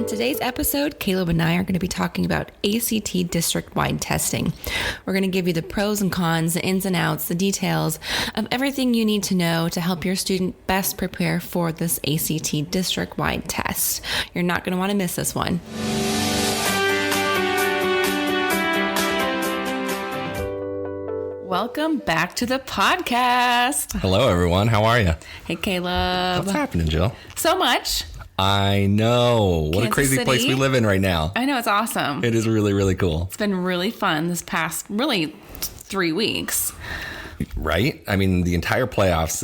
On today's episode, Caleb and I are going to be talking about ACT district-wide testing. We're going to give you the pros and cons, the ins and outs, the details of everything you need to know to help your student best prepare for this ACT district-wide test. You're not going to want to miss this one. Welcome back to the podcast. Hello, everyone. How are you? Hey, Caleb. What's happening, Jill? So much. I know. What a Kansas crazy City? place we live in right now. I know, it's awesome. It is really, really cool. It's been really fun this past, 3 weeks. Right? I mean, the entire playoffs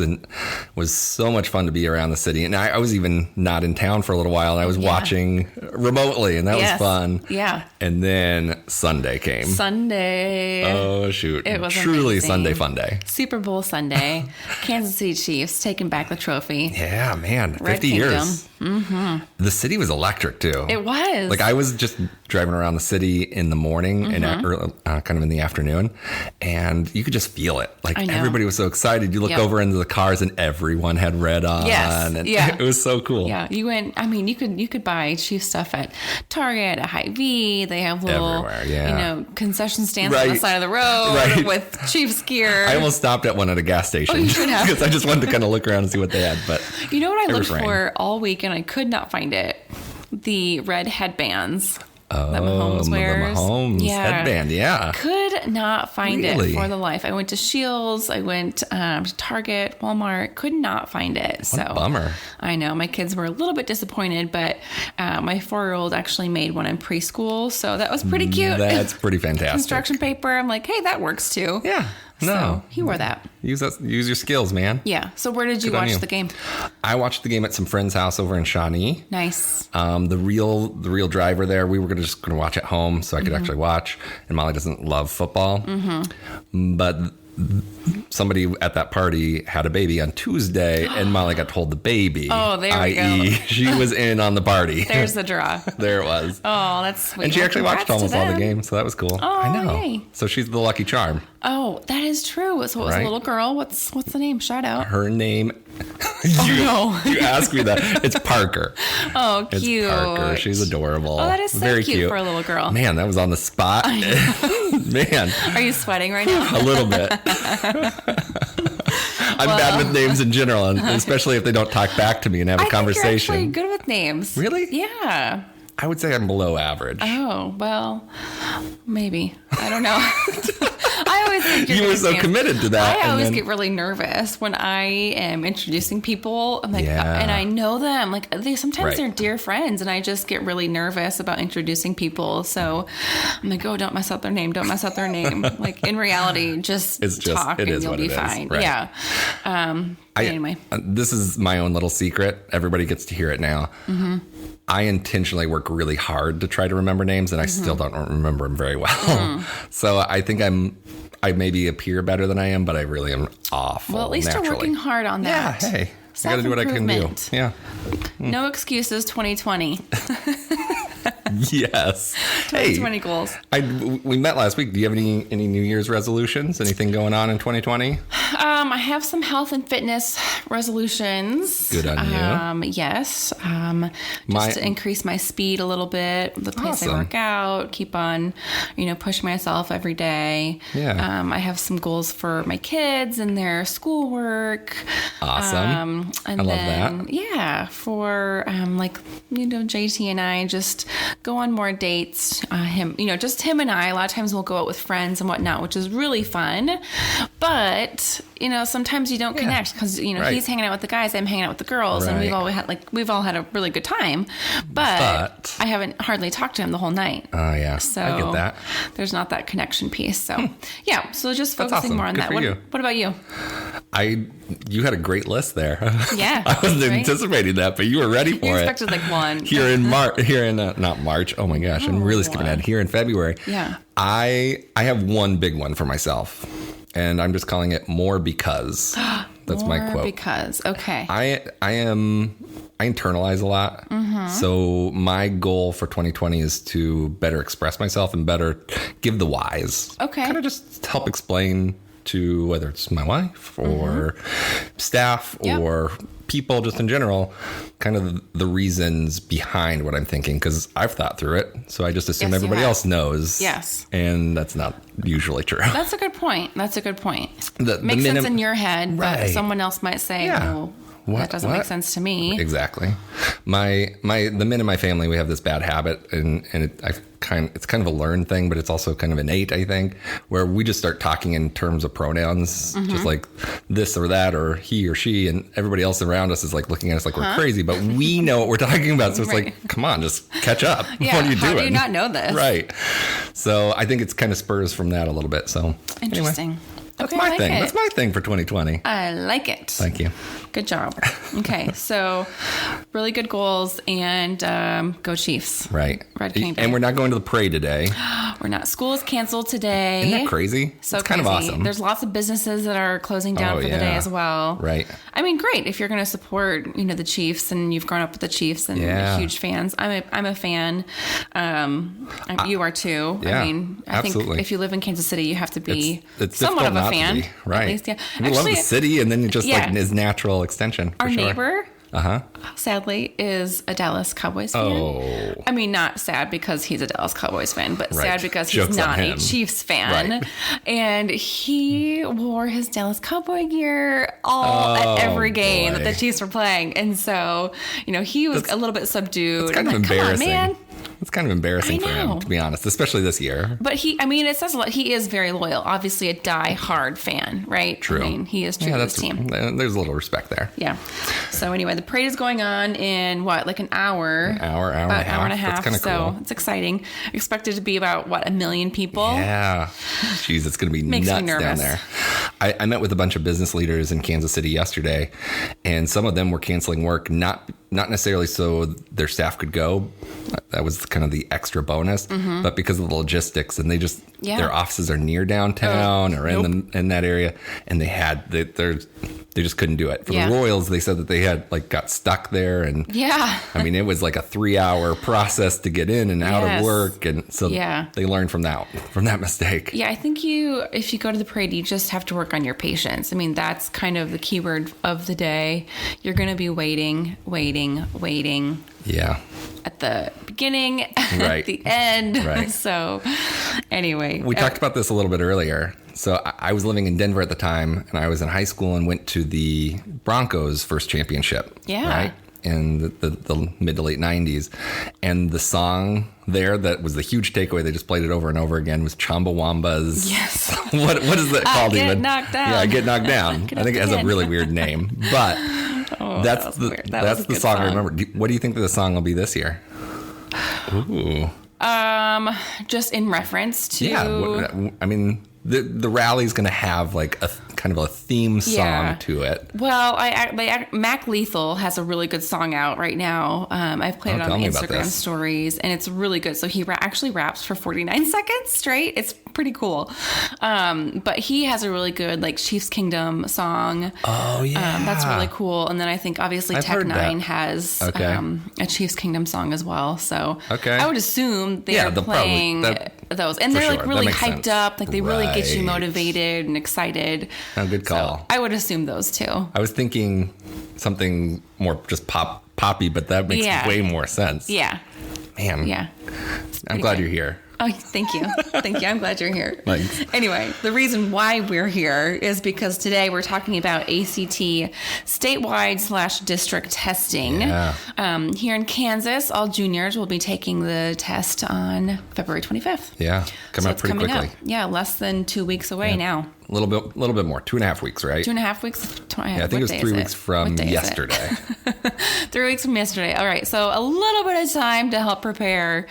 was so much fun to be around the city. And I was even not in town for a little while. And I was watching remotely, and that was fun. Yeah. And then Sunday came. Sunday. Oh, shoot. It was truly amazing. Sunday fun day. Super Bowl Sunday. Kansas City Chiefs taking back the trophy. Yeah, man. Red 50 Kingdom. years. Mm-hmm. The city was electric, too. It was. Like, I was just driving around the city in the morning and kind of in the afternoon, and you could just feel it. Like, everybody was so excited. You look over into the cars, and everyone had red on. Yes. And yeah. It was so cool. Yeah. You could buy Chief stuff at Target, at Hy-Vee. They have little, concession stands on the side of the road with Chiefs gear. I almost stopped at one at a gas station. Oh, you should have. Because I just wanted to kind of look around and see what they had. But you know what I looked for all week, and I could not find it? The red headbands. That Mahomes wears. The Mahomes headband, yeah. Could not find it for the life. I went to Shields. I went to Target, Walmart. Could not find it. What a bummer. I know. My kids were a little bit disappointed, but my 4-year-old actually made one in preschool, so that was pretty cute. That's pretty fantastic. Construction paper. I'm like, hey, that works too. Yeah. No. So he wore that. Use your skills, man. Yeah. So where did you watch the game? I watched the game at some friend's house over in Shawnee. Nice. The real driver there, we were just going to watch at home so I could actually watch. And Molly doesn't love football. Mm-hmm. But somebody at that party had a baby on Tuesday, and Molly got to hold the baby. Oh, there we go. She was in on the party. There's the draw. There it was. Oh, that's sweet. And she actually watched almost all the games, so that was cool. Oh, I know. Yay. So she's the lucky charm. Oh, that is true. So it was a little girl. What's the name? Shout out. Her name. You asked me that. It's Parker. Oh, cute. It's Parker. She's adorable. Oh, that is so very cute for a little girl. Man, that was on the spot. Man. Are you sweating right now? A little bit. I'm bad with names in general, and especially if they don't talk back to me and have a conversation. I think you're actually good with names. Really? Yeah. I would say I'm below average. Oh, well, maybe. I don't know. I always think you were so committed to that. I always get really nervous when I am introducing people. I'm like, and I know them. Like sometimes they're dear friends, and I just get really nervous about introducing people. So I'm like, oh, don't mess up their name. Don't mess up their name. Like in reality, just talk and you'll be fine. Right. Yeah. Anyway, this is my own little secret. Everybody gets to hear it now. Mm-hmm. I intentionally work really hard to try to remember names, and I still don't remember them very well. So I think I maybe appear better than I am, but I really am awful. Well, at least naturally. you're working hard on that. Yeah, hey, I gotta do what I can do. Yeah. No excuses, 2020. Yes. 2020 goals. We met last week. Do you have any New Year's resolutions? Anything going on in 2020? I have some health and fitness resolutions. Good on you. Yes. Just to increase my speed a little bit, the pace I work out, keep on, pushing myself every day. Yeah. I have some goals for my kids and their schoolwork. Awesome. And I love that. Yeah. For JT and I just go on more dates. Just him and I. A lot of times we'll go out with friends and whatnot, which is really fun. But sometimes you don't connect because he's hanging out with the guys, I'm hanging out with the girls, and we've all had a really good time. But I haven't hardly talked to him the whole night. Oh yeah, so I get that. There's not that connection piece. So yeah, so just focusing more on good that. What about you? You had a great list there. Yeah, I wasn't anticipating that, but you were ready for it. You expected like one. Not March. Oh my gosh, I'm really skipping ahead. Here in February. Yeah. I have one big one for myself, and I'm just calling it more because. That's my quote. Because, okay. I internalize a lot. Mm-hmm. So my goal for 2020 is to better express myself and better give the whys. Okay. Kind of just help explain to whether it's my wife or staff or people just in general kind of the reasons behind what I'm thinking, because I've thought through it. So I just assume everybody else knows. Yes. And that's not usually true. That's a good point. Makes sense in your head, but someone else might say, well, that doesn't make sense to me. Exactly. The men in my family, we have this bad habit, and it's kind of a learned thing, but it's also kind of innate, I think, where we just start talking in terms of pronouns, just like this or that or he or she, and everybody else around us is like looking at us like we're crazy, but we know what we're talking about. So it's like, come on, just catch up. Yeah, what are you doing? How do you not know this? Right. So I think it's kind of spurs from that a little bit. So interesting. Anyway. That's my thing. That's my thing for 2020. I like it. Thank you. Good job. Okay, so really good goals, and go Chiefs. Right. Red King Day. And we're not going to the parade today. We're not. School is canceled today. Isn't that crazy? So it's kind of awesome. There's lots of businesses that are closing down for the day as well. Right. I mean, great if you're going to support, the Chiefs, and you've grown up with the Chiefs and you're huge fans. I'm a fan. You are too. Yeah, I mean, I absolutely. think if you live in Kansas City, you have to be it's somewhat of a fan. Right. At least, yeah. You love the city, and then you just like his natural extension. Our neighbor, Uh-huh. Sadly, is a Dallas Cowboys fan. Oh. I mean, not sad because he's a Dallas Cowboys fan, but sad because Joke's he's not a him. Chiefs fan. Right. And he wore his Dallas Cowboy gear at every game that the Chiefs were playing. And so, you know, he was a little bit subdued. It's kind of embarrassing. Come on, man. It's kind of embarrassing for him, to be honest, especially this year. But it says a lot. He is very loyal. Obviously, a die-hard fan, right? True. I mean, he is true to his team. There's a little respect there. Yeah. So anyway, the parade is going on in like an hour? An hour and a half. That's kind of cool. So it's exciting. Expected to be about, 1 million people? Yeah. Jeez, it's going to be Makes nuts me nervous. down there. I met with a bunch of business leaders in Kansas City yesterday, and some of them were canceling work, not necessarily so their staff could go. That was kind of the extra bonus, but because of the logistics, and their offices are near downtown or in that area, and they just couldn't do it. For the Royals, they said that they had got stuck there, and I mean, it was like a 3-hour process to get in and out of work, and so they learned from that mistake. Yeah, I think if you go to the parade, you just have to work on your patience. I mean, that's kind of the key word of the day. You're going to be waiting. Yeah. At the beginning, at the end. Right. So anyway. We talked about this a little bit earlier. So I was living in Denver at the time, and I was in high school and went to the Broncos' first championship. Yeah. Right? In the mid to late 90s. And the song there that was the huge takeaway, they just played it over and over again, was Chumbawamba's. Yes. What is it called even? Get knocked down. Yeah, Get Knocked Down. I think it has a really weird name. But that's the song I remember. What do you think that the song will be this year? Ooh. Just in reference to... Yeah, I mean... The rally's going to have a kind of a theme song to it. Well, Mac Lethal has a really good song out right now. I've played it on my Instagram stories, and it's really good. So he actually raps for 49 seconds straight. It's pretty cool. But he has a really good Chiefs Kingdom song. Oh yeah, that's really cool. And then I think obviously Tech Nine has a Chiefs Kingdom song as well. So I would assume they are playing those, and they're really hyped up. They really get you motivated and excited. Oh, good call. So I would assume those two. I was thinking something more just poppy, but that makes way more sense. Yeah. Man. Yeah. I'm glad you're here. Oh, thank you. Thank you. I'm glad you're here. Thanks. Anyway, the reason why we're here is because today we're talking about ACT statewide / district testing. Yeah. Here in Kansas, all juniors will be taking the test on February 25th. Yeah. Coming up pretty quickly. Yeah, less than 2 weeks away now. A little bit more. 2.5 weeks, right? 2.5 weeks. I think it was 3 weeks from yesterday. 3 weeks from yesterday. All right. So a little bit of time to help prepare.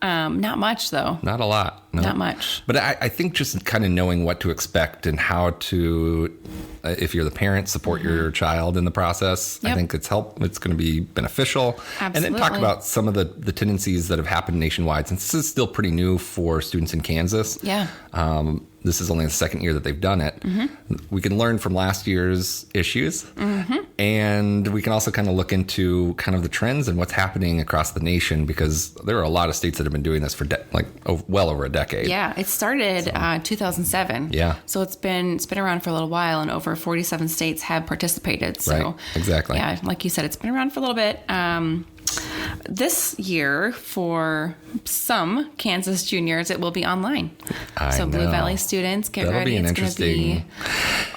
Not much, though. Not a lot. No. Not much. But I think just kind of knowing what to expect and how to, if you're the parent, support your child in the process. Yep. I think it's going to be beneficial. Absolutely. And then talk about some of the tendencies that have happened nationwide, since this is still pretty new for students in Kansas. Yeah. This is only the second year that they've done it. Mm-hmm. We can learn from last year's issues. Mm-hmm. And we can also kind of look into kind of the trends and what's happening across the nation, because there are a lot of states that have been doing this for well over a decade. Yeah, it started 2007. Yeah. So it's been around for a little while, and over 47 states have participated. So right. Exactly. Yeah, like you said, it's been around for a little bit. This year, for some Kansas juniors, it will be online. So Blue Valley students, get ready. It's going to be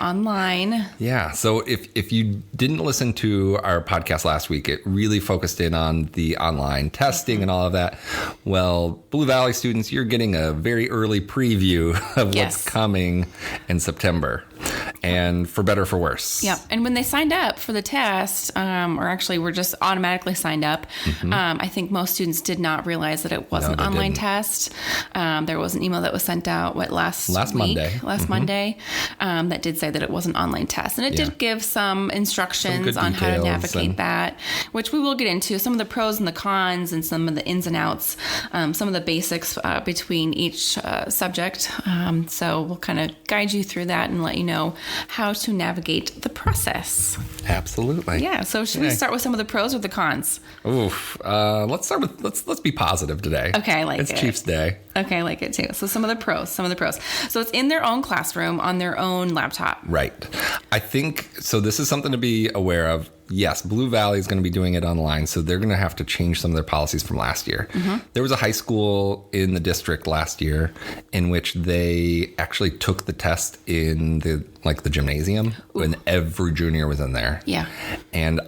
online. Yeah. So if you didn't listen to our podcast last week, it really focused in on the online testing and all of that. Well, Blue Valley students, you're getting a very early preview of what's coming in September. And for better or for worse. Yeah. And when they signed up for the test, or actually were just automatically signed up, I think most students did not realize that it was an online test. There was an email that was sent out, last Monday. Monday, that did say that it was an online test. And it did give some instructions on how to navigate that, which we will get into, some of the pros and the cons and some of the ins and outs, some of the basics between each subject. So we'll kind of guide you through that and let you know how to navigate the process. Absolutely. Yeah. So should we start with some of the pros or the cons? Oof. Let's start with let's be positive today. Okay, I like it. It's Chiefs Day. Okay, I like it too. So some of the pros. So it's in their own classroom on their own laptop. Right. I think so. This is something to be aware of. Yes, Blue Valley is going to be doing it online, so they're going to have to change some of their policies from last year. There was a high school in the district last year in which they actually took the test in the gymnasium, and every junior was in there. Yeah. And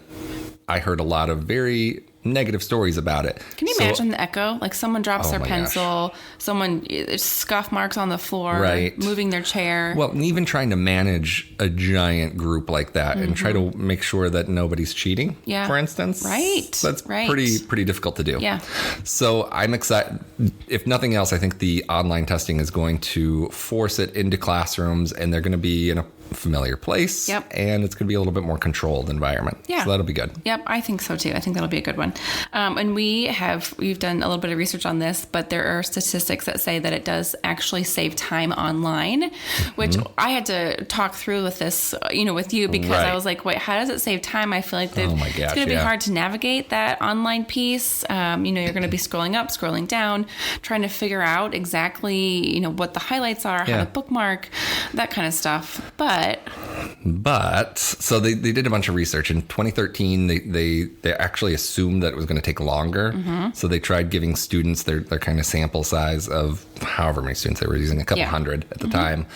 I heard a lot of very negative stories about it. Can you imagine the echo? Like someone drops their pencil, someone scuff marks on the floor, moving their chair. Well, and even trying to manage a giant group like that and try to make sure that nobody's cheating, for instance. Right. That's pretty difficult to do. Yeah. So I'm excited. If nothing else, I think the online testing is going to force it into classrooms, and they're going to be in a familiar place. Yep. And it's going to be a little bit more controlled environment. Yeah. So that'll be good. Yep. I think so too. I think that'll be a good one. And we've done a little bit of research on this, but there are statistics that say that it does actually save time online, which I had to talk through with this, with you, because I was like, wait, how does it save time? I feel like it's going to be hard to navigate that online piece. You're going to be scrolling up, scrolling down, trying to figure out exactly, what the highlights are, how to bookmark, that kind of stuff. But so they did a bunch of research in 2013. They actually assumed that it was going to take longer. So they tried giving students their kind of sample size of however many students they were using, a couple hundred at the time.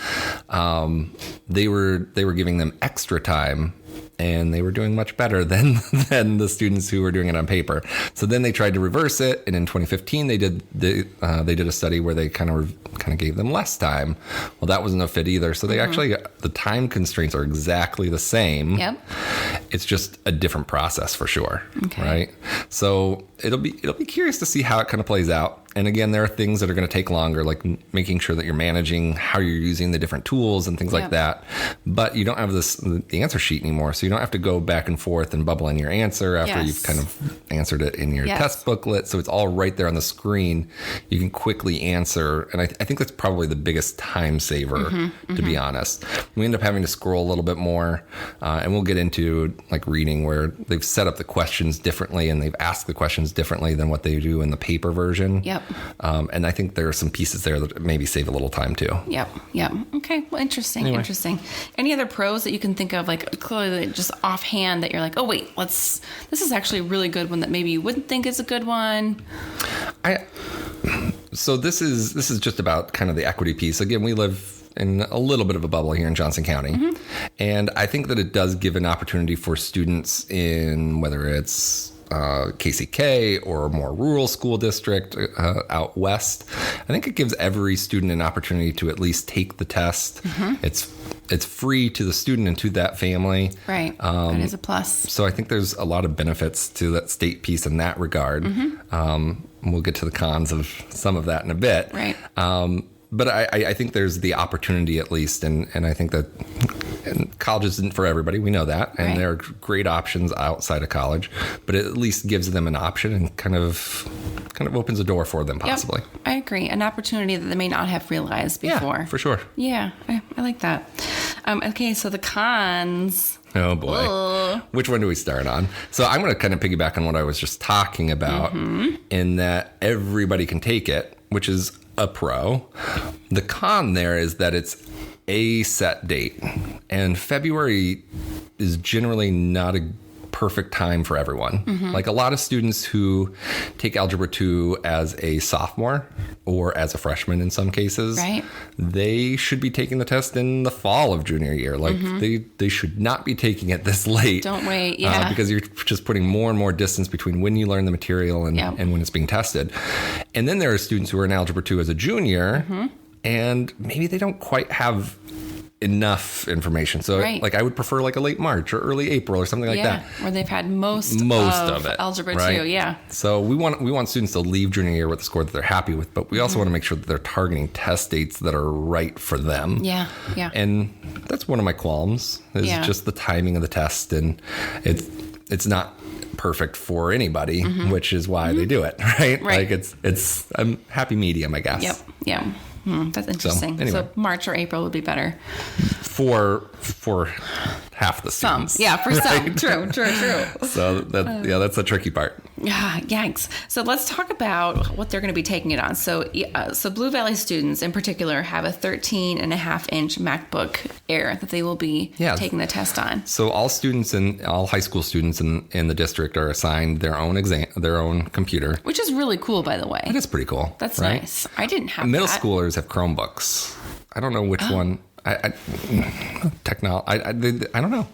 They were giving them extra time, and they were doing much better than the students who were doing it on paper. So then they tried to reverse it, and in 2015 they did a study where they kind of gave them less time. Well, that wasn't a fit either. So they actually, the time constraints are exactly the same. Yep. It's just a different process for sure. Okay. Right. So it'll be curious to see how it kind of plays out. And again, there are things that are going to take longer, like making sure that you're managing how you're using the different tools and things like that. But you don't have the answer sheet anymore, so you don't have to go back and forth and bubble in your answer after you've kind of answered it in your test booklet. So it's all right there on the screen. You can quickly answer, and I think that's probably the biggest time saver, to be honest. We end up having to scroll a little bit more, and we'll get into like reading, where they've set up the questions differently and they've asked the questions differently than what they do in the paper version. Yep. And I think there are some pieces there that maybe save a little time too. Yep. Okay. Well, interesting. Anyway. Interesting. Any other pros that you can think of, like clearly just offhand, that you're like, oh wait, this is actually a really good one that maybe you wouldn't think is a good one? So this is just about kind of the equity piece. Again, we live in a little bit of a bubble here in Johnson County. And I think that it does give an opportunity for students in, whether it's KCK or a more rural school district out west. I think it gives every student an opportunity to at least take the test. It's free to the student and to that family. Right. That is a plus. So I think there's a lot of benefits to that state piece in that regard. We'll get to the cons of some of that in a bit. Right. But I think there's the opportunity at least, and I think that college isn't for everybody. We know that, and there are great options outside of college, but it at least gives them an option and kind of opens a door for them possibly. Yep, I agree. An opportunity that they may not have realized before. Yeah, for sure. Yeah, I like that. Okay, so the cons. Oh, boy. Ugh. Which one do we start on? So I'm going to kind of piggyback on what I was just talking about in that everybody can take it, which is a pro. The con there is that it's a set date. And February is generally not a perfect time for everyone. Like a lot of students who take Algebra 2 as a sophomore or as a freshman in some cases, right, they should be taking the test in the fall of junior year. Like they should not be taking it this late. Don't wait, because you're just putting more and more distance between when you learn the material and when it's being tested. And then there are students who are in Algebra 2 as a junior and maybe they don't quite have enough information. So like I would prefer like a late March or early April or something like that. Where they've had most of it. Algebra 2, yeah. So we want students to leave junior year with a score that they're happy with, but we also want to make sure that they're targeting test dates that are right for them. Yeah. And that's one of my qualms is just the timing of the test, and it's not perfect for anybody, which is why they do it, right? Like it's a happy medium, I guess. Yep. Yeah. That's interesting. So, anyway. So March or April would be better for half the students. Some, for some. True. So that's the tricky part. Yeah, yikes. So let's talk about what they're going to be taking it on. So Blue Valley students in particular have a 13.5-inch MacBook Air that they will be taking the test on. So all high school students in the district are assigned their own computer, which is really cool, by the way. It is pretty cool. That's nice. I didn't have middle schoolers have Chromebooks. I don't know which one. I don't know.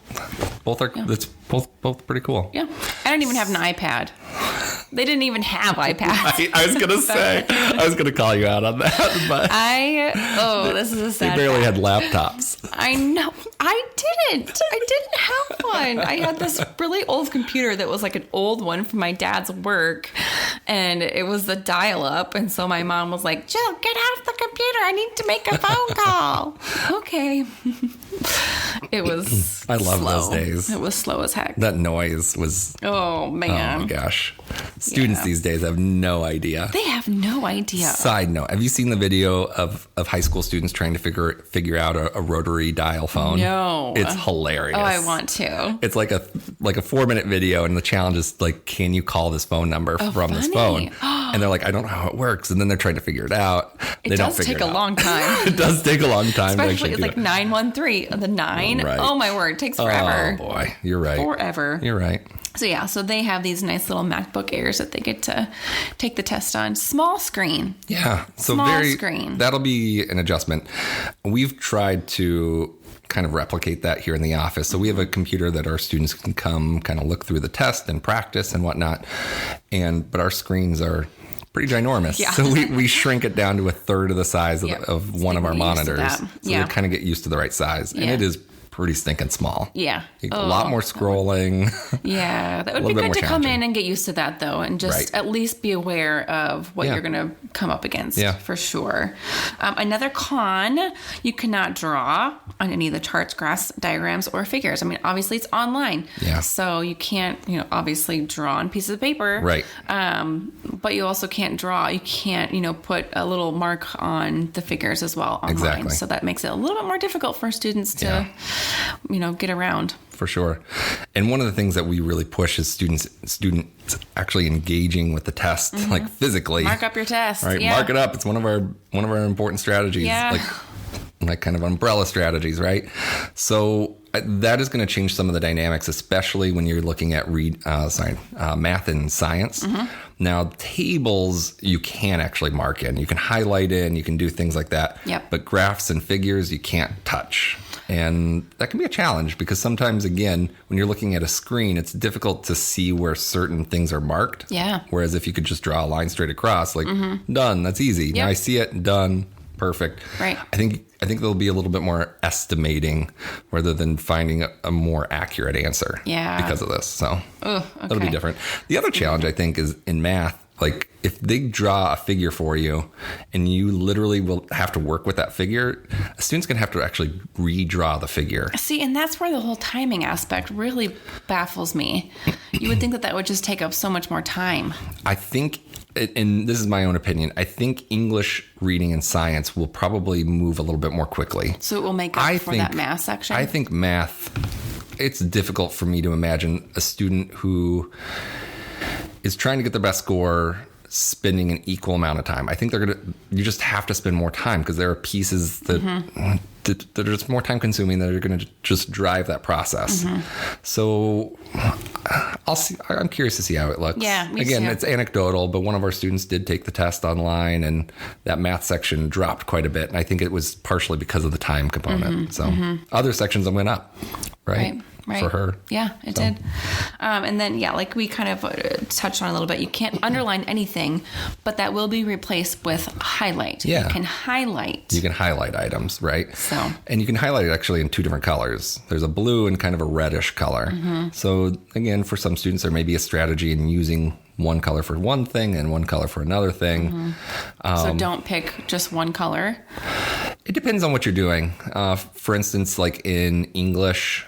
Both are. It's both pretty cool. Yeah, I don't even have an iPad. They didn't even have iPads. I was gonna say. I was gonna call you out on that, but this is a sad. They barely had laptops. I know. I didn't have one. I had this really old computer that was like an old one from my dad's work, and it was the dial-up. And so my mom was like, "Jill, get off the computer. I need to make a phone call." Okay. It was. I love slow. those days. It was slow as heck. That noise was. Oh man. Oh my gosh. Students these days have no idea. They have no idea. Side note: have you seen the video of high school students trying to figure out a rotary dial phone? No. It's hilarious. Oh, I want to. It's like a 4-minute video, and the challenge is like, can you call this phone number from this phone? And they're like, I don't know how it works, and then they're trying to figure it out. It does take a long time. It does take a long time. Especially it's like 913. The 9. Right. Oh my word, it takes forever. Oh boy, you're right. Forever. You're right. So they have these nice little MacBook Airs that they get to take the test on. Small screen. Yeah. So small screen. That'll be an adjustment. We've tried to kind of replicate that here in the office. So we have a computer that our students can come kind of look through the test and practice and whatnot. But our screens are pretty ginormous. Yeah. So we shrink it down to a third of the size of one of our monitors. So we kind of get used to the right size. And it is pretty stinking small. Yeah. A lot more scrolling. Yeah. That would be good to come in and get used to that, though, and just at least be aware of what you're going to come up against, for sure. Another con, you cannot draw on any of the charts, graphs, diagrams, or figures. I mean, obviously, it's online. Yeah. So you can't, obviously draw on pieces of paper. Right. But you also can't draw. You can't, put a little mark on the figures as well online. Exactly. So that makes it a little bit more difficult for students to... get around. For sure. And one of the things that we really push is students actually engaging with the test, like physically. Mark up your test. Right. Yeah. Mark it up. It's one of our important strategies. Yeah. Like kind of umbrella strategies, right? So that is going to change some of the dynamics, especially when you're looking at math and science. Now, tables you can actually mark in. You can highlight in. You can do things like that. Yep. But graphs and figures you can't touch. And that can be a challenge because sometimes, again, when you're looking at a screen, it's difficult to see where certain things are marked. Yeah. Whereas if you could just draw a line straight across, done, that's easy. Yep. Now I see it, done, perfect. Right. I think there'll be a little bit more estimating rather than finding a more accurate answer. Yeah. Because of this. So that'll be different. The other challenge, I think, is in math. Like if they draw a figure for you and you literally will have to work with that figure, a student's going to have to actually redraw the figure. See, and that's where the whole timing aspect really baffles me. You would think that would just take up so much more time. I think, and this is my own opinion, I think English, reading, and science will probably move a little bit more quickly. So it will make up for that math section? I think math it's difficult for me to imagine a student who is trying to get the best score spending an equal amount of time. I think you just have to spend more time because there are pieces that that are just more time consuming that are going to just drive that process. So I'm curious to see how it looks. Yeah, me Again, too. it's anecdotal, but one of our students did take the test online and that math section dropped quite a bit. And I think it was partially because of the time component. So other sections went up, right? Right. For her. Yeah, it did. And then, like we kind of touched on a little bit, you can't underline anything, but that will be replaced with highlight. Yeah. You can highlight. You can highlight items, right? So. And you can highlight it actually in two different colors. There's a blue and kind of a reddish color. So again, for some students, there may be a strategy in using one color for one thing and one color for another thing. So don't pick just one color. It depends on what you're doing. For instance, like in English,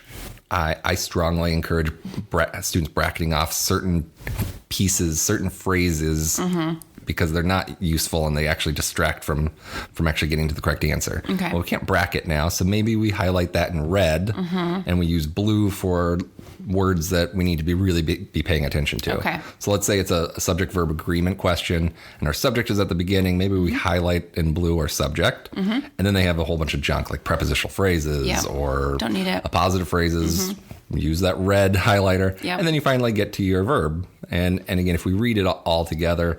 I strongly encourage students bracketing off certain pieces, certain phrases, because they're not useful and they actually distract from actually getting to the correct answer. Okay. Well, we can't bracket now, so maybe we highlight that in red and we use blue for words that we need to be paying attention to. Okay. So let's say it's a subject-verb agreement question and our subject is at the beginning. Maybe we highlight in blue our subject and then they have a whole bunch of junk like prepositional phrases or Don't need it. appositive phrases. Use that red highlighter. And then you finally get to your verb. And again, if we read it all together,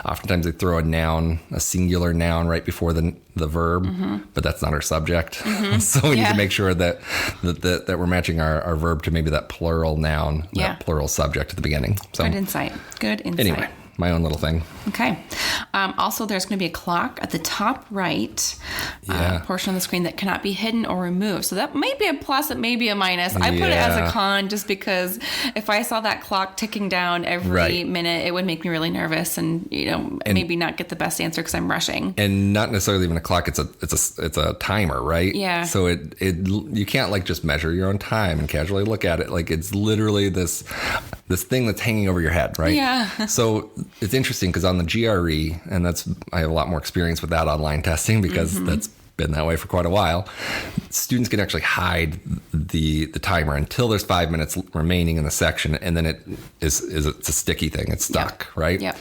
oftentimes they throw a singular noun right before the verb, but that's not our subject. So we need to make sure that we're matching our verb to maybe that plural noun, that plural subject at the beginning. So Good insight. anyway, my own little thing. Okay. Also, there's going to be a clock at the top right portion of the screen that cannot be hidden or removed. So that may be a plus, it may be a minus. I put it as a con just because if I saw that clock ticking down every minute, it would make me really nervous and maybe not get the best answer because I'm rushing. And not necessarily even a clock. It's a timer, right? Yeah. So you can't like just measure your own time and casually look at it. Like it's literally this thing that's hanging over your head, right? Yeah. So it's interesting because on the GRE, and I have a lot more experience with that online testing because that's been that way for quite a while. Students can actually hide the timer until there's 5 minutes remaining in the section, and then it's a sticky thing. It's stuck, right? Yep.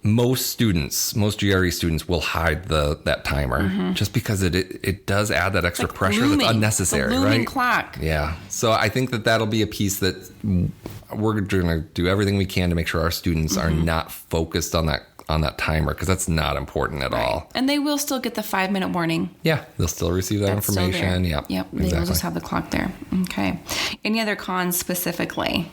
Most GRE students will hide that timer just because it does add that extra pressure looming. that's unnecessary, the looming right? Clock. Yeah. So I think that'll be a piece that we're going to do everything we can to make sure our students are not focused on that timer because that's not important at all. And they will still get the 5-minute warning. Yeah, they'll still receive that information. Yep. Exactly. They will just have the clock there. Okay. Any other cons specifically?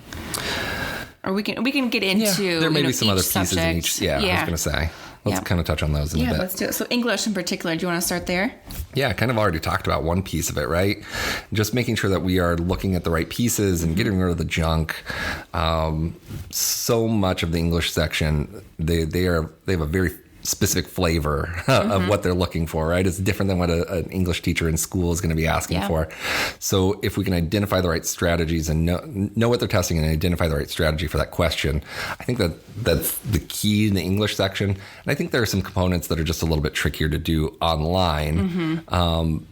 Or we can get into there may be some each other pieces subject. in each. I was going to say. Let's kind of touch on those in a bit. Yeah, let's do it. So English in particular, do you want to start there? Yeah, I kind of already talked about one piece of it, right? Just making sure that we are looking at the right pieces and getting rid of the junk. So much of the English section, they have a very specific flavor of what they're looking for, right? It's different than what an English teacher in school is going to be asking for. So if we can identify the right strategies and know what they're testing and identify the right strategy for that question, I think that's the key in the English section. And I think there are some components that are just a little bit trickier to do online.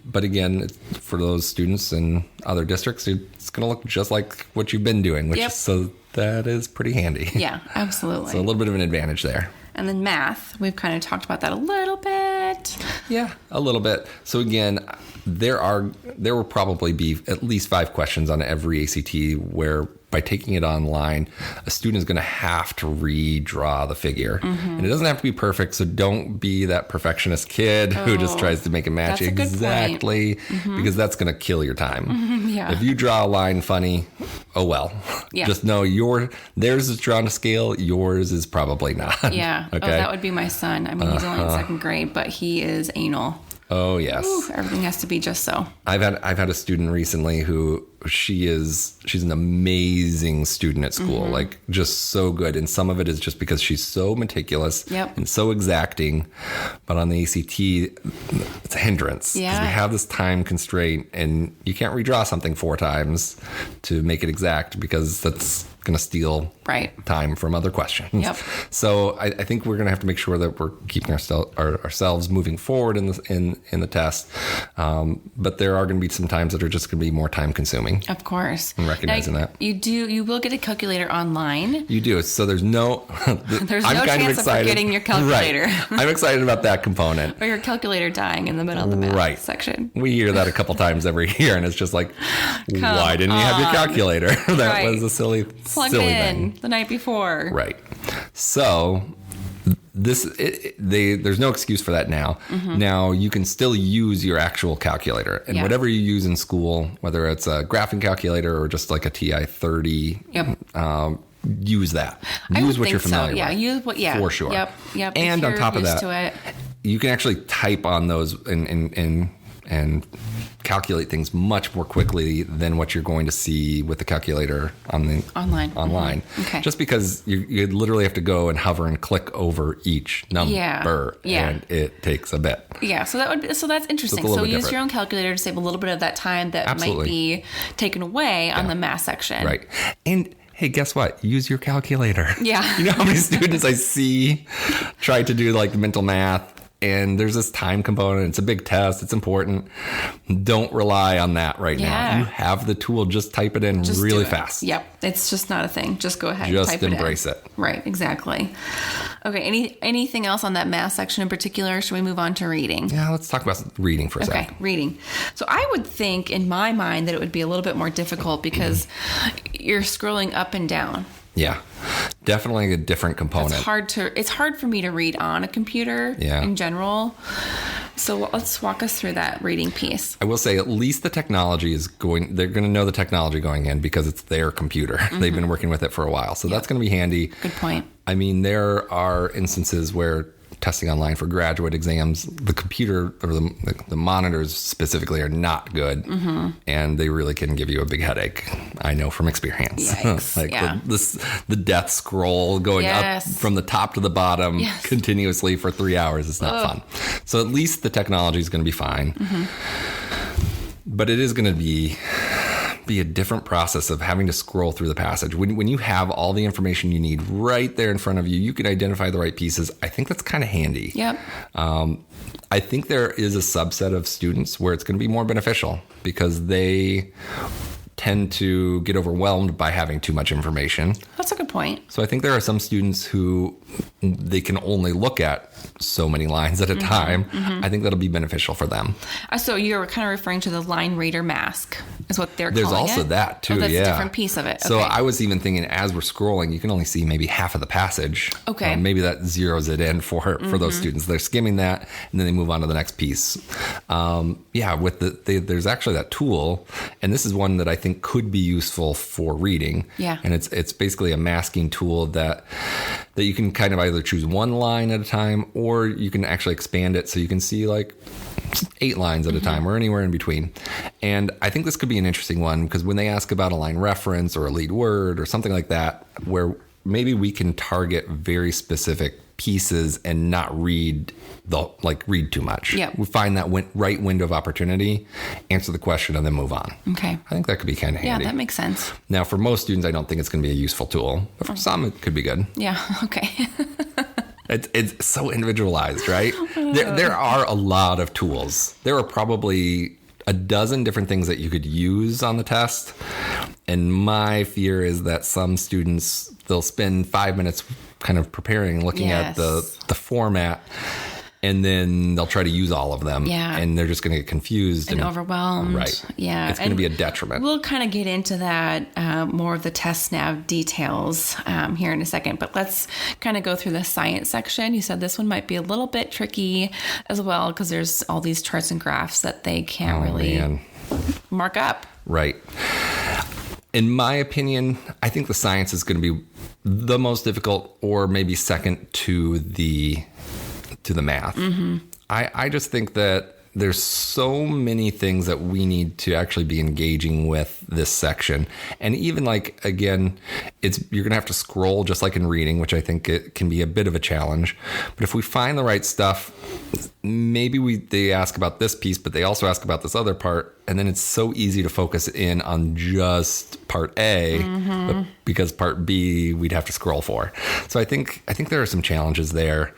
But again, for those students in other districts, it's going to look just like what you've been doing, so that is pretty handy. Yeah, absolutely. So a little bit of an advantage there. And then math, we've kind of talked about that a little bit. Yeah, a little bit. So again, there will probably be at least 5 questions on every ACT where by taking it online, a student is going to have to redraw the figure. And it doesn't have to be perfect, so don't be that perfectionist kid who just tries to make it match exactly because that's going to kill your time. If you draw a line funny, oh well. Just know theirs is drawn to scale, yours is probably not. Yeah. Okay? Oh, that would be my son. I mean, he's only in 2nd grade, but he is anal. Oh, yes. Ooh, everything has to be just so. I've had a student recently who she's an amazing student at school, like just so good. And some of it is just because she's so meticulous and so exacting. But on the ACT, it's a hindrance. Because we have this time constraint and you can't redraw something 4 times to make it exact because that's going to steal time from other questions. So I think we're going to have to make sure that we're keeping ourselves moving forward in the test. But there are going to be some times that are just going to be more time consuming. assuming. Of course. And recognizing now, that. You will get a calculator online. You do. So there's no... There's no chance of forgetting your calculator. Right. I'm excited about that component. Or your calculator dying in the middle of the math section. We hear that a couple times every year, and it's just like, why didn't you have your calculator? That was a silly Plug silly it in thing. the night before. Right. So... there's no excuse for that now. Now you can still use your actual calculator, and whatever you use in school, whether it's a graphing calculator or just like a TI-30, use that. Use what you're familiar with. Use what. Yeah, for sure. Yep. And on top of that, to it. You can actually type on those and calculate things much more quickly than what you're going to see with the calculator online. Okay. Just because you literally have to go and hover and click over each number, and it takes a bit. Yeah, so that's interesting. So use your own calculator to save a little bit of that time that might be taken away on the math section. Right. And hey, guess what? Use your calculator. Yeah. You know how many students I see try to do like mental math, and there's this time component. It's a big test. It's important. Don't rely on that right now. You have the tool. Just type it in really fast. Yep. It's just not a thing. Just go ahead and type it in. Just embrace it. Right. Exactly. Okay. Anything else on that math section in particular? Should we move on to reading? Yeah, let's talk about reading for a second. Okay, reading. So I would think in my mind that it would be a little bit more difficult because you're scrolling up and down. Yeah, definitely a different component. It's hard for me to read on a computer in general. So let's walk us through that reading piece. I will say at least the technology they're going to know the technology going in because it's their computer. They've been working with it for a while. So that's going to be handy. Good point. I mean, there are instances where testing online for graduate exams, the computer or the monitors specifically are not good, and they really can give you a big headache. I know from experience. The death scroll going up from the top to the bottom continuously for 3 hours is not fun. So at least the technology is going to be fine, but it is going to be a different process of having to scroll through the passage. When you have all the information you need right there in front of you, you can identify the right pieces. I think that's kind of handy. Yep. I think there is a subset of students where it's going to be more beneficial because they tend to get overwhelmed by having too much information. That's a good point. So I think there are some students who they can only look at so many lines at a time. I think that'll be beneficial for them. So you're kind of referring to the line reader mask is what they're calling it? There's also that too, that's a different piece of it. So I was even thinking as we're scrolling, you can only see maybe half of the passage. Okay. Maybe that zeroes it in for those students. They're skimming that and then they move on to the next piece. There's actually that tool, and this is one that I think could be useful for reading. Yeah. And it's basically a masking tool that you can kind of either choose one line at a time, or you can actually expand it so you can see like 8 lines at a time or anywhere in between. And I think this could be an interesting one because when they ask about a line reference or a lead word or something like that, where maybe we can target very specific pieces and not read too much. Yeah. We find that right window of opportunity, answer the question, and then move on. Okay. I think that could be kind of handy. Yeah, that makes sense. Now, for most students, I don't think it's going to be a useful tool, but for some, it could be good. Yeah. Okay. It's so individualized, right? There are a lot of tools. There are probably a dozen different things that you could use on the test. And my fear is that some students, they'll spend 5 minutes kind of preparing, looking at the format, and then they'll try to use all of them. Yeah. And they're just going to get confused. And overwhelmed. Right. Yeah. It's going to be a detriment. We'll kind of get into that, more of the test nav details here in a second. But let's kind of go through the science section. You said this one might be a little bit tricky as well because there's all these charts and graphs that they can't really mark up. Right. In my opinion, I think the science is going to be the most difficult, or maybe second to the math. I just think that there's so many things that we need to actually be engaging with this section. And even again, you're going to have to scroll just like in reading, which I think it can be a bit of a challenge. But if we find the right stuff, maybe they ask about this piece, but they also ask about this other part. And then it's so easy to focus in on just part A, but because part B, we'd have to scroll for. So I think there are some challenges there.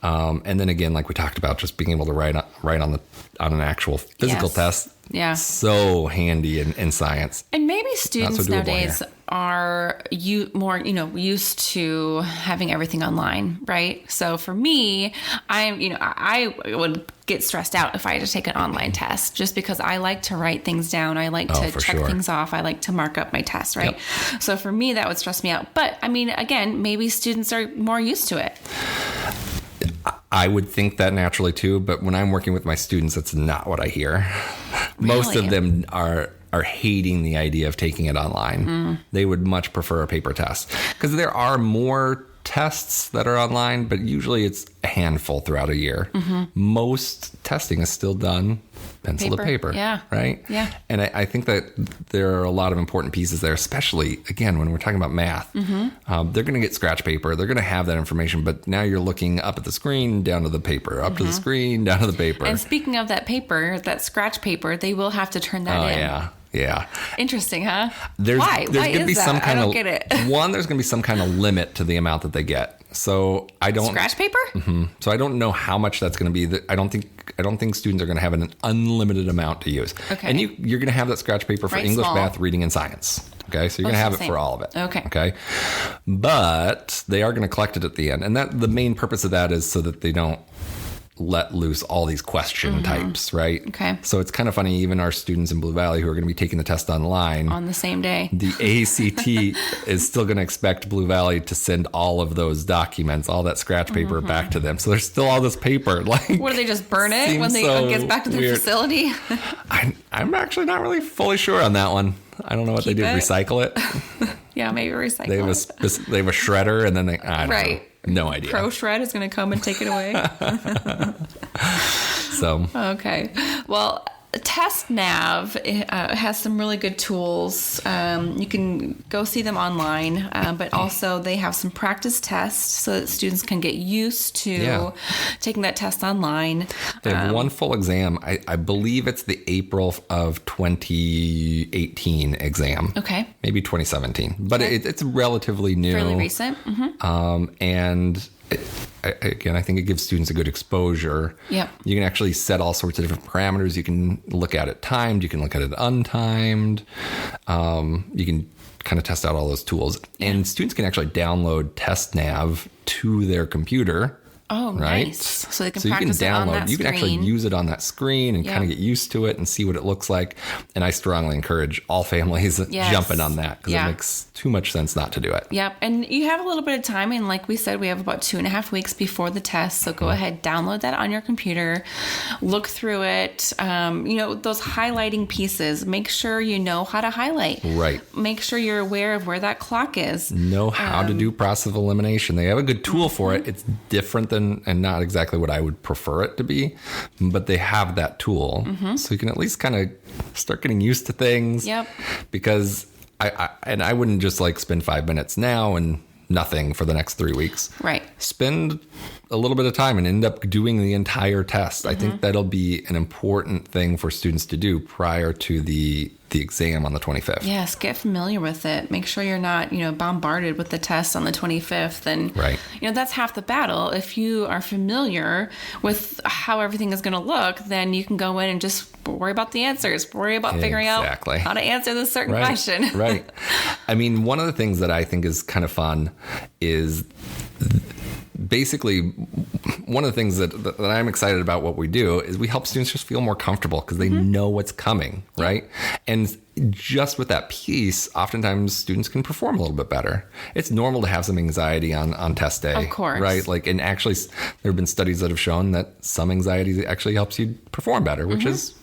And then again, like we talked about, just being able to write on an actual physical test, Yeah. So handy in science. And maybe students so doable nowadays here. are more, used to having everything online, right? So for me, I would get stressed out if I had to take an online test, just because I like to write things down. I like to check things off. I like to mark up my tests, right? Yep. So for me, that would stress me out. But I mean, again, maybe students are more used to it. I would think that naturally too, but when I'm working with my students, that's not what I hear. Really? Most of them are hating the idea of taking it online. They would much prefer a paper test, because there are more tests that are online, but usually it's a handful throughout a year. Most testing is still done pencil to paper. Yeah. Right? Yeah. And I think that there are a lot of important pieces there, especially, again, when we're talking about math. They're going to get scratch paper. They're going to have that information, but now you're looking up at the screen, down to the paper, up to the screen, down to the paper. And speaking of that paper, that scratch paper, they will have to turn that in. Yeah. Interesting, huh? Why? There's going to be some kind I don't of get it. There's going to be some kind of limit to the amount that they get. So I don't scratch paper. So I don't know how much that's going to be. I don't think students are going to have an unlimited amount to use. Okay. And you're going to have that scratch paper for English, math, reading, and science. Okay, so you're going to have it for all of it. Okay. But they are going to collect it at the end, and the main purpose of that is so that they don't let loose all these question types, right? Okay. So it's kind of funny, even our students in Blue Valley who are going to be taking the test online on the same day, the ACT is still going to expect Blue Valley to send all of those documents, all that scratch paper back to them. So there's still all this paper. Like, what do they just burn it when they get back to their facility? I'm actually not really fully sure on that one. I don't know what they do. Recycle it? Yeah, maybe recycle they have it. They have a shredder, and then I don't know. No idea. Pro Shred is going to come and take it away. So. Okay. Well, TestNav has some really good tools. You can go see them online, but also they have some practice tests so that students can get used to taking that test online. They have one full exam. I believe it's the April of 2018 exam. Okay. Maybe 2017, but it's relatively new. Fairly recent. And again, I think it gives students a good exposure. Yep. You can actually set all sorts of different parameters. You can look at it timed. You can look at it untimed. You can kind of test out all those tools. And students can actually download TestNav to their computer. Oh, right? Nice. So they can practice it on that screen. You can actually use it on that screen and kind of get used to it and see what it looks like. And I strongly encourage all families jumping on that, because it makes too much sense not to do it. Yep. And you have a little bit of time. And like we said, we have about 2.5 weeks before the test. So go ahead, download that on your computer, look through it. Those highlighting pieces, make sure you know how to highlight. Right. Make sure you're aware of where that clock is. Know how to do process of elimination. They have a good tool for it. It's different than and not exactly what I would prefer it to be, but they have that tool. So you can at least kind of start getting used to things. Yep. Because I wouldn't just like spend 5 minutes now and nothing for the next 3 weeks. Right. Spend a little bit of time and end up doing the entire test. I think that'll be an important thing for students to do prior to the exam on the 25th. Yes, get familiar with it. Make sure you're not, bombarded with the test on the 25th. And, that's half the battle. If you are familiar with how everything is going to look, then you can go in and just worry about the answers, worry about figuring out how to answer this certain question. Right. I mean, one of the things that I think is kind of fun is basically one of the things that I'm excited about what we do is we help students just feel more comfortable because they know what's coming, right? And just with that piece, oftentimes students can perform a little bit better. It's normal to have some anxiety on test day. Of course. Right? Like, and actually there have been studies that have shown that some anxiety actually helps you perform better, which is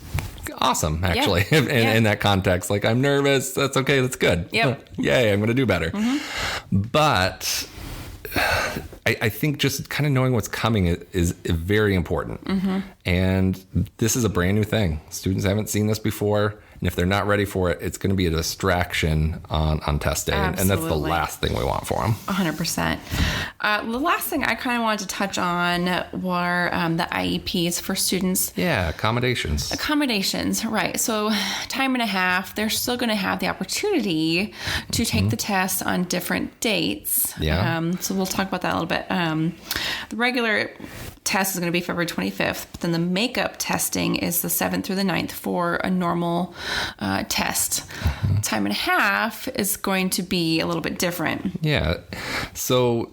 awesome, actually, in that context. Like, I'm nervous. That's okay. That's good. Yep. Yay, I'm going to do better. But I think just kind of knowing what's coming is very important. And this is a brand new thing. Students haven't seen this before. And if they're not ready for it, it's going to be a distraction on test day. Absolutely. And that's the last thing we want for them. 100%. The last thing I kind of wanted to touch on were the IEPs for students. Yeah, accommodations. Accommodations, right. So time and a half, they're still going to have the opportunity to take the test on different dates. Yeah. So we'll talk about that a little bit. the regular test is going to be February 25th, but then the makeup testing is the 7th through the 9th for a normal test. Time and a half is going to be a little bit different. Yeah. So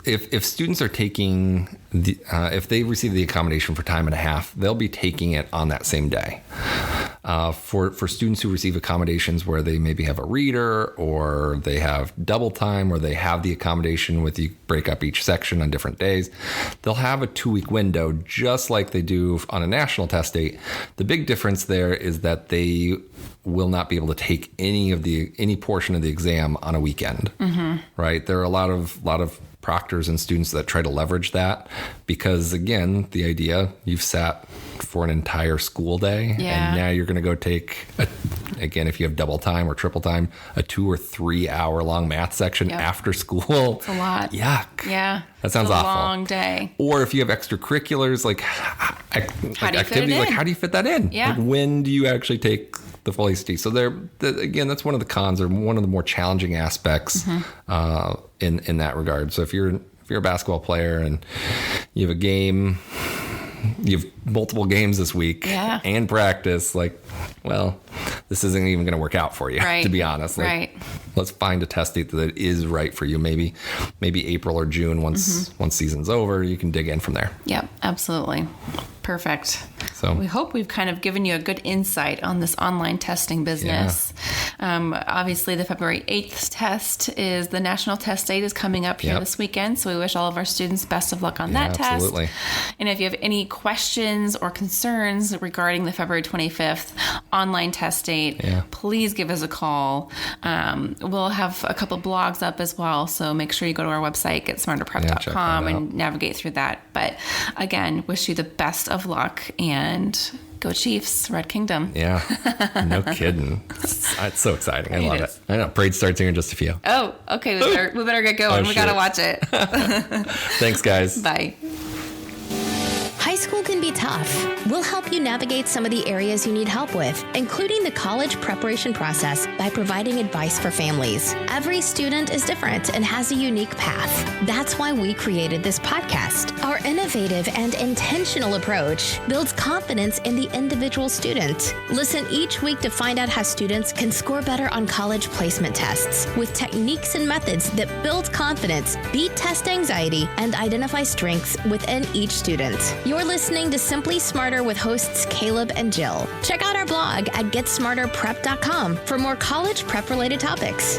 if students are taking if they receive the accommodation for time and a half, they'll be taking it on that same day. For students who receive accommodations where they maybe have a reader or they have double time or they have the accommodation with you break up each section on different days, they'll have a 2-week window just like they do on a national test date. The big difference there is that they will not be able to take any portion of the exam on a weekend, right? There are a lot of proctors and students that try to leverage that because, again, the idea, you've sat for an entire school day and now you're going to go take, again, if you have double time or triple time, a 2 or 3 hour long math section after school. It's a lot. Yuck. Yeah. That sounds awful. It's a long day. Or if you have extracurrities, like activities, like how do you fit that in? Yeah. Like when do you actually take the full ACT? So again, that's one of the cons or one of the more challenging aspects in that regard. So if you're a basketball player and you have a game, you have multiple games this week and practice, like, well, this isn't even going to work out for you, to be honest. Like, let's find a test date that is right for you. Maybe April or June once season's over, you can dig in from there. Yep, absolutely. Perfect. So we hope we've kind of given you a good insight on this online testing business. Obviously, the February 8th test is the national test date is coming up here this weekend. So we wish all of our students best of luck on that test. Absolutely. And if you have any questions or concerns regarding the February 25th online test date, please give us a call. We'll have a couple blogs up as well. So make sure you go to our website, getsmarterprep.com, and navigate through that. But again, wish you the best of luck and go Chiefs, Red Kingdom. Yeah, no kidding. It's so exciting. I love it. I know. Parade starts here in just a few. Oh, okay. We better get going. We got to watch it. Thanks, guys. Bye. High school can be tough. We'll help you navigate some of the areas you need help with, including the college preparation process, by providing advice for families. Every student is different and has a unique path. That's why we created this podcast. Our innovative and intentional approach builds confidence in the individual student. Listen each week to find out how students can score better on college placement tests with techniques and methods that build confidence, beat test anxiety, and identify strengths within each student. You're listening to Simply Smarter with hosts Caleb and Jill. Check out our blog at getsmarterprep.com for more college prep related topics.